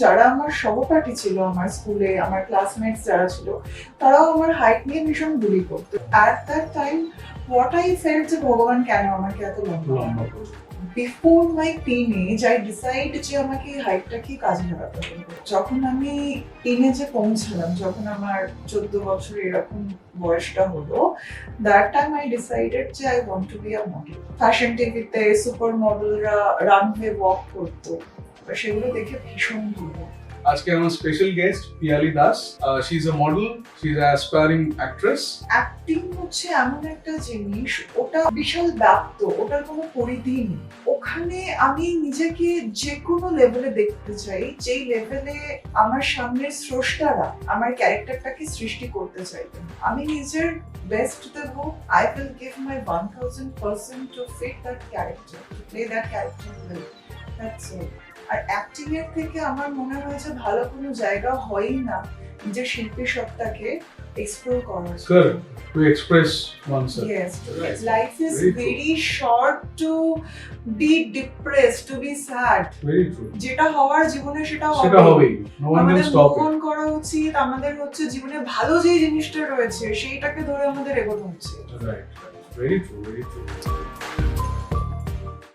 যারা আমার সহপাঠী ছিল আমার স্কুলে, আমার ক্লাসমেটস যারা ছিল, তারাও আমার হাইট নিয়ে ভীষণ বুলি করতো। At that time what I felt যে ভগবান কেন আমাকে এত লম্বা করলো। Before my teenage I decide যে আমাকে এই হাইটটাকে কাজে লাগাতে হবে। যখন আমি টিনেজে পৌঁছালাম, যখন আমার 14 বছর এরকম বয়সটা হলো, দ্যাট টাইম আই ডিসাইডেড যে I want to be a model. Fashion টিভিতে সুপার মডেলরা রানওয়ে ওয়াক করতো, সেগুলো দেখে ভীষণ ভালো। আজকে আমার special guest Piyali Das. She is a model, she is a aspiring actress. Acting হচ্ছে এমন একটা জিনিস, ওটা বিশাল ব্যাপ্ত, ওটার কোনো পরিধি নেই। ওখানে আমি নিজেকে যে কোনো লেভেলে দেখতে চাই, যেই লেভেলে আমার সামনের স্রষ্টারা আমার ক্যারেক্টারটাকে সৃষ্টি করতে চাইবেন। আমি নিজের বেস্ট দেব। I will give my 1000% to fit that character, to play that character well. That's all. আর অ্যাক্টিং এর থেকে আমার মনে হয় যে ভালো কোনো জায়গা হয়ই না নিজের শিল্পী সত্তাকে এক্সপ্লোর করার। Correct. To express oneself. Yes, Right. life is Very true. very short to be depressed, to be sad. Very true. যেটা হওয়ার জীবনে সেটা সেটা হবে। হবেই। No one can আমাদের stop move on it. করা উচিত। আমাদের হচ্ছে জীবনে ভালো যে জিনিসটা রয়েছে সেইটাকে ধরে আমাদের এগোতে হচ্ছে। Right. Very true. Very true.